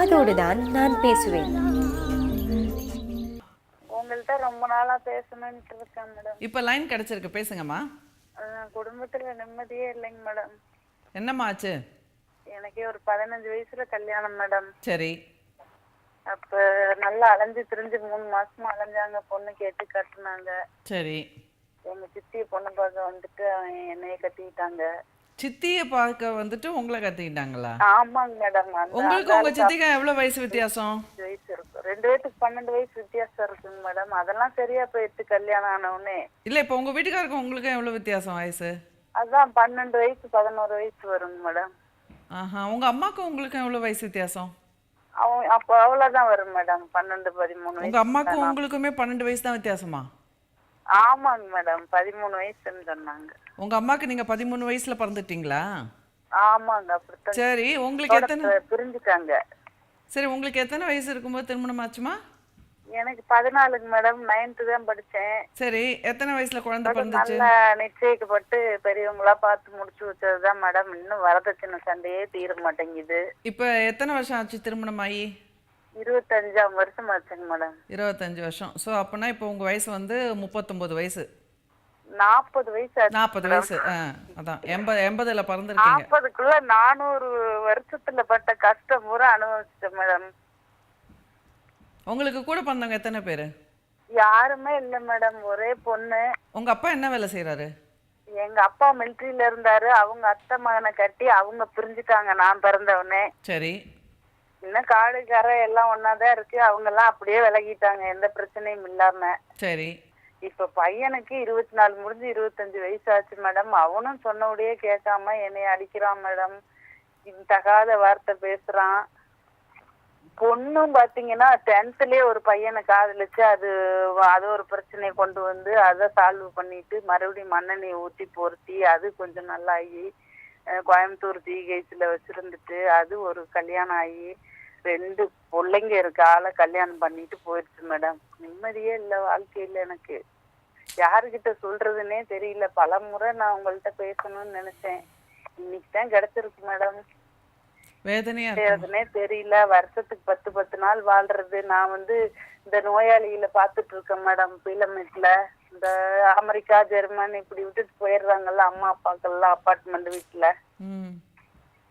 காதோடு தான் நான் பேசுவேன். உங்கள்கிட்ட ரொம்ப நாளா பேசணும்னு இருக்கேன் மேடம். இப்போ லைன் கிடைச்சிருக்கு, பேசுங்கம்மா. குடும்பத்துல நிம்மதியே இல்லைங்க மேடம். என்னம்மா ஆச்சு? எனக்கு ஒரு 15 வயசுல கல்யாணம் மேடம். சரி. அப்ப நல்லா அலைஞ்சு திரிஞ்சு 3 மாசமா அலைஞ்சாங்க, பொண்ணு கேட்டு கட்டுனாங்க. சரி. எங்க சித்திய பொண்ணு பார்க்க வந்துட்டு என்னைய கட்டிக்கிட்டாங்க. சித்தியை பார்க்க வந்துட்டு உங்களை கத்திக்கிட்டாங்களா? ஆமாங்க மேடம். உங்களுக்கு உங்க சித்திக்கு எவ்வளவு வயசு வித்தியாசம்? 5 வயசு இருக்கும். 2 பேருக்கு 12 வயசு வித்தியாசம் இருக்குங்க மேடம். அதெல்லாம் சரியா போயிடுச்சு கல்யாணம் ஆன உடனே. இல்ல இப்போ உங்க வீட்டுக்காருக்கு உங்களுக்கு எவ்வளவு வித்தியாசம் வயசு? அதான் 12 வயசு 11 வயசு வருங்க மேடம். ஆஹா. உங்க அம்மாக்கும் உங்களுக்கு எவ்வளவு வயசு வித்தியாசம்? அப்போ அவ்வளவுதான் வரும் மேடம். 12 13 வயசு. உங்க அம்மாக்கும் உங்களுக்குமே 12 வயசு தான் வித்தியாசமா? ஆமாங்க மேடம். 13 வயசுன்னு சொன்னாங்க. உங்க அம்மாக்கு நீங்க 13 வயசுல பிறந்துட்டீங்களா? ஆமாங்க. அப்படித்தான். சரி. உங்களுக்கு எத்தனை புரிஞ்சுக்காங்க. சரி, உங்களுக்கு எத்தனை வயசு இருக்கும்போது திருமணம் ஆச்சுமா? எனக்கு 14ங்க மேடம். 9th தான் படிச்சேன். சரி. எத்தனை வயசுல குழந்தை பிறந்துச்சு? நல்லா நிச்சயிக்கப்பட்டு பெரியவங்களா பார்த்து முடிச்சு வச்சதுதான் மேடம். இன்னும் வரதட்சணை சண்டையே தீர மாட்டேங்குது. இப்ப எத்தனை வருஷம் ஆச்சு திருமணம் ஆகி? 25ஆம் வருஷம் ஆச்சுங்க மேடம். 25 வருஷம். ஸோ அப்பனா இப்போ உங்க வயசு வந்து 39 வயசு. 40 வயசு ஆச்சு. 40 வயசு. அதான் 80ல பிறந்திருக்கீங்க. 40க்குள்ள 400 வருஷத்துல பட்ட கஷ்டம் பூரா அனுபவிச்சிட்டேன் மேடம். உங்களுக்கு கூட பிறந்தவங்க எத்தனை பேரு? யாருமே இல்ல மேடம். ஒரே பொண்ணு. உங்க அப்பா என்ன வேலை செய்யறாரு? எங்க அப்பா மிலிட்டரியில இருந்தாரு. அவங்க அத்தை மகனை கட்டி அவங்க பிரிஞ்சுட்டாங்க நான் பிறந்தவனே. சரி. இன்னும் காடு கரை எல்லாம் ஒன்னாதான் இருக்கு. அவங்க எல்லாம் அப்படியே விலகிட்டாங்க, எந்த பிரச்சனையும் இல்லாம. சரி. இப்ப பையனுக்கு 24 முடிஞ்சு 25 வயசு ஆச்சு மேடம். அவனும் சொன்னபடியே கேட்காம என்னை அடிக்கிறான் மேடம். தகாத வார்த்தை பேசுறான். பொண்ணும் பாத்தீங்கன்னா 10thலயே ஒரு பையனை காதலிச்சு அது ஒரு பிரச்சனையை கொண்டு வந்து அதை சால்வ் பண்ணிட்டு மறுபடியும் மண்ணெண்ணெயை ஊத்தி பொருத்தி அது கொஞ்சம் நல்லா ஆகி கோயம்புத்தூர் ஜிஹெச்ல வச்சிருந்துட்டு அது ஒரு கல்யாணம் ஆகி 2 பிள்ளைங்க இருக்கு. ஆளை கல்யாணம் பண்ணிட்டு போயிடுச்சு மேடம். நிம்மதியே இல்லை வாழ்க்கையில. எனக்கு யாருக்கிட்ட சொல்றதுன்னே தெரியல. பல முறை நான் உங்கள்கிட்ட பேசணும்னு நினைச்சேன். இன்னைக்கு தான் கிடைச்சிருக்கு மேடம். வேதனையா செய்யறதுனே தெரியல. வருஷத்துக்கு 10 நாள் வாழ்றது. நான் வந்து இந்த நோயாளிகளை பாத்துட்டு இருக்கேன் மேடம். பீலமேட்ல இந்த அமெரிக்கா ஜெர்மன் இப்படி விட்டுட்டு போயிடுறாங்கல்ல அம்மா அப்பாக்கெல்லாம் அப்பார்ட்மெண்ட் வீட்டுல.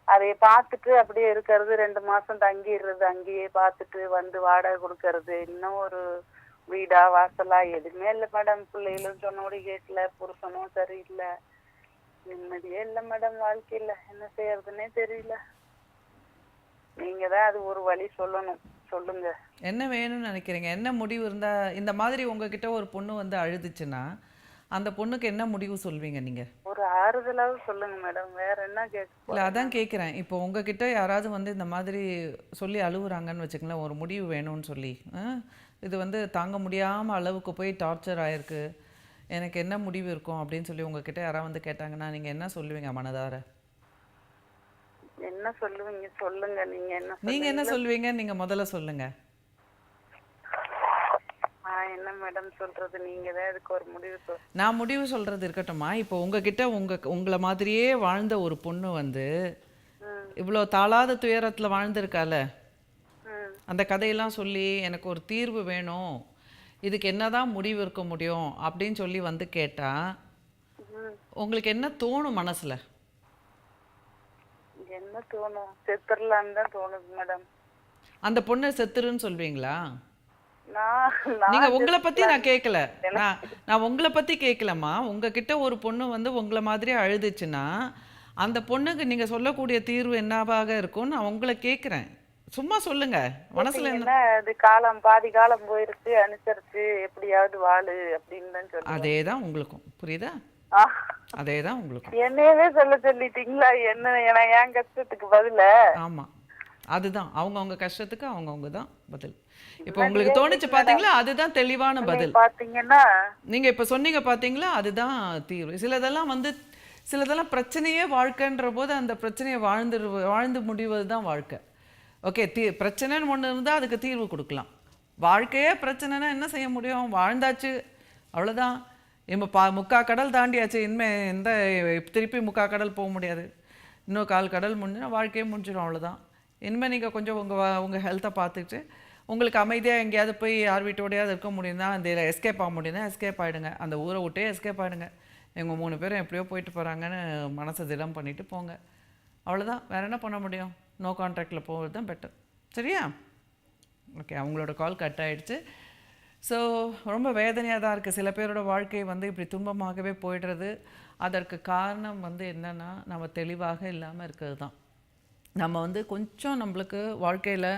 அதைய பார்த்துட்டு அப்படியே இருக்கிறது. 2 மாசம் தங்கிடுறது. அங்கேயே பார்த்துட்டு வந்து வாடகை கொடுக்கறது. இன்னும் ஒரு வீடா வாசலா எதுவுமே இல்லை மேடம். பிள்ளைகளும் சொன்னபடி கேட்கல. புருஷனும் சரியில்லை. நிம்மதியே இல்லை மேடம் வாழ்க்கையில. என்ன செய்யறதுன்னே தெரியல. நீங்க தான் அது ஒரு வழி சொல்லணும். சொல்லுங்க. என்ன வேணும்னு நினைக்கிறீங்க? என்ன முடிவு இருந்தா? இந்த மாதிரி உங்ககிட்ட ஒரு பொண்ணு வந்து அழுதுச்சுன்னா அந்த பொண்ணுக்கு என்ன முடிவு சொல்வீங்க நீங்க? ஒரு ஆறுதலாவது சொல்லுங்க மேடம். வேற என்ன கேட்க? இல்லை, அதான் கேட்குறேன். இப்போ உங்ககிட்ட யாராவது வந்து இந்த மாதிரி சொல்லி அழுகுறாங்கன்னு வச்சுக்கலாம், ஒரு முடிவு வேணும்னு சொல்லி, இது வந்து தாங்க முடியாமல் அளவுக்கு போய் டார்ச்சர் ஆயிருக்கு, எனக்கு என்ன முடிவு இருக்கும் அப்படின்னு சொல்லி உங்ககிட்ட யாராவது வந்து கேட்டாங்கன்னா நீங்கள் என்ன சொல்லுவீங்க மனதார? என்ன சொல்லுவீங்க சொல்லுங்க. நீங்க என்ன சொல்லுவீங்க? நீங்க முதல்ல சொல்லுங்க. என்ன மேடம் சொல்றது? நீங்க தான் இதுக்கு ஒரு முடிவு நான் முடிவு சொல்றது இருக்கட்டும்மா. இப்போ உங்ககிட்ட உங்களை மாதிரியே வாழ்ந்த ஒரு பொண்ணு வந்து இவ்வளோ தாளாத துயரத்தில் வாழ்ந்திருக்கால, அந்த கதையெல்லாம் சொல்லி எனக்கு ஒரு தீர்வு வேணும், இதுக்கு என்னதான் முடிவு இருக்க முடியும் அப்படின்னு சொல்லி வந்து கேட்டா உங்களுக்கு என்ன தோணும் மனசுல? என்ன தோணும்? செத்துறலான்னு தான் தோணுது மேடம். அந்த பொண்ணு செத்துருன்னு சொல்வீங்களா? நான் நீங்க உங்களை பத்தி நான் கேட்கல. நான் உங்களை பத்தி கேட்கலம்மா. உங்ககிட்ட ஒரு பொண்ணு வந்து உங்களை மாதிரி அழுதுச்சுன்னா அந்த பொண்ணுக்கு நீங்க சொல்லக்கூடிய தீர்வு என்னவாக இருக்கும் நான் உங்களை கேட்குறேன். சும்மா சொல்லுங்க மனசுல என்ன. அது காலம் பாதி காலம் போயிருச்சு, அனுசரிச்சு எப்படியாவது வாழு அப்படின்னு தான் சொல்லுங்க. அதேதான் உங்களுக்கும். புரியுதா? அதேதான் உங்களுக்கும். என்னையவே சொல்லிட்டீங்களா? என்ன என் கஷ்டத்துக்கு பதில? ஆமா, அதுதான் அவங்க கஷ்டத்துக்கு அவங்க தான் பதில். இப்போ உங்களுக்கு தோணுச்சு பாத்தீங்களா? அதுதான் தெளிவான பதில். பாத்தீங்கன்னா நீங்க இப்ப சொன்னீங்க பாத்தீங்களா? அதுதான் தீர்வு. சிலதெல்லாம் பிரச்சனையே வாழ்க்கைன்ற போது அந்த பிரச்சனையை வாழ்ந்து முடிவது தான் வாழ்க்கை. ஓகே, பிரச்சனைன்னு ஒன்று இருந்தால் அதுக்கு தீர்வு கொடுக்கலாம். வாழ்க்கையே பிரச்சனைனா என்ன செய்ய முடியும்? வாழ்ந்தாச்சு, அவ்வளோதான். இப்போ 3/4 கடல் தாண்டியாச்சு. இனிமேல் திருப்பி 3/4 கடல் போக முடியாது. இன்னும் 1/4 கடல் முடிஞ்சுன்னா வாழ்க்கையே முடிஞ்சிடும், அவ்வளோதான். இனிமேல் நீங்கள் கொஞ்சம் உங்கள் ஹெல்த்தை பார்த்துட்டு உங்களுக்கு அமைதியாக எங்கேயாவது போய் யார் வீட்டோடையாவது இருக்க முடியும்னா அந்த எஸ்கேப் ஆக முடியும்னா எஸ்கேப் ஆகிடுங்க. அந்த ஊரை விட்டே எஸ்கேப் ஆகிடுங்க. எங்கள் 3 பேரும் எப்படியோ போயிட்டு போகிறாங்கன்னு மனசை திடம் பண்ணிவிட்டு போங்க. அவ்வளோதான், வேறு என்ன பண்ண முடியும்? நோ கான்ட்ராக்டில் போகிறது தான் பெட்டர். சரியா? ஓகே, அவங்களோட கால் கட் ஆகிடுச்சு. ஸோ ரொம்ப வேதனையாக தான் இருக்குது. சில பேரோட வாழ்க்கை வந்து இப்படி துன்பமாகவே போயிடுறது. அதற்கு காரணம் வந்து என்னென்னா நம்ம தெளிவாக இல்லாமல் இருக்கிறது தான். நம்ம வந்து கொஞ்சம் நம்மளுக்கு வாழ்க்கையில்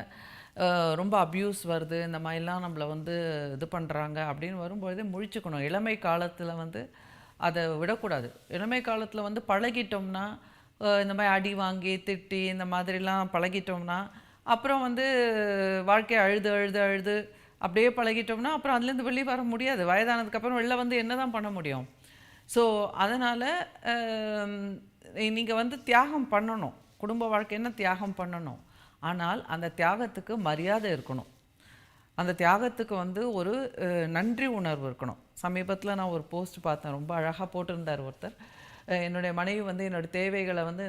ரொம்ப அப்யூஸ் வருது, இந்த மாதிரிலாம் நம்மளை வந்து இது பண்ணுறாங்க அப்படின்னு வரும்பொழுதே முழிச்சுக்கணும். இளமை காலத்தில் வந்து அதை விடக்கூடாது. இளமை காலத்தில் வந்து பழகிட்டோம்னா இந்த மாதிரி அடி வாங்கி திட்டி இந்த மாதிரிலாம் பழகிட்டோம்னா அப்புறம் வந்து வாழ்க்கையை அழுது அழுது அழுது அப்படியே பழகிட்டோம்னா அப்புறம் அதுலேருந்து வெளியே வர முடியாது. வயதானதுக்கப்புறம் வெளில வந்து என்ன தான் பண்ண முடியும்? ஸோ அதனால் நீங்கள் வந்து தியாகம் பண்ணணும். குடும்ப வாழ்க்கைன்னா தியாகம் பண்ணணும். ஆனால் அந்த தியாகத்துக்கு மரியாதை இருக்கணும். அந்த தியாகத்துக்கு வந்து ஒரு நன்றி உணர்வு இருக்கணும். சமீபத்தில் நான் ஒரு போஸ்ட் பார்த்தேன், ரொம்ப அழகாக போட்டிருந்தார் ஒருத்தர். என்னுடைய மனைவி வந்து என்னோடய தேவைகளை வந்து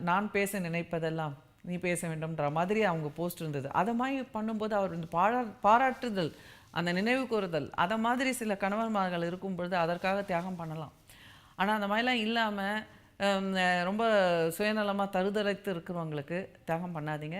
நான் பேச நினைப்பதெல்லாம் நீ பேச வேண்டும்ன்ற மாதிரி அவங்க போஸ்ட் இருந்தது. அதை மாதிரி பண்ணும்போது அவர் இந்த பாராட்டுதல், அந்த நினைவு கூறுதல், அதை மாதிரி சில கணவன்மார்கள் இருக்கும் பொழுது அதற்காக தியாகம் பண்ணலாம். ஆனால் அந்த மாதிரிலாம் இல்லாமல் ரொம்ப சுயநலமாக தருதலைத்து இருக்கிறவங்களுக்கு தியாகம் பண்ணாதீங்க.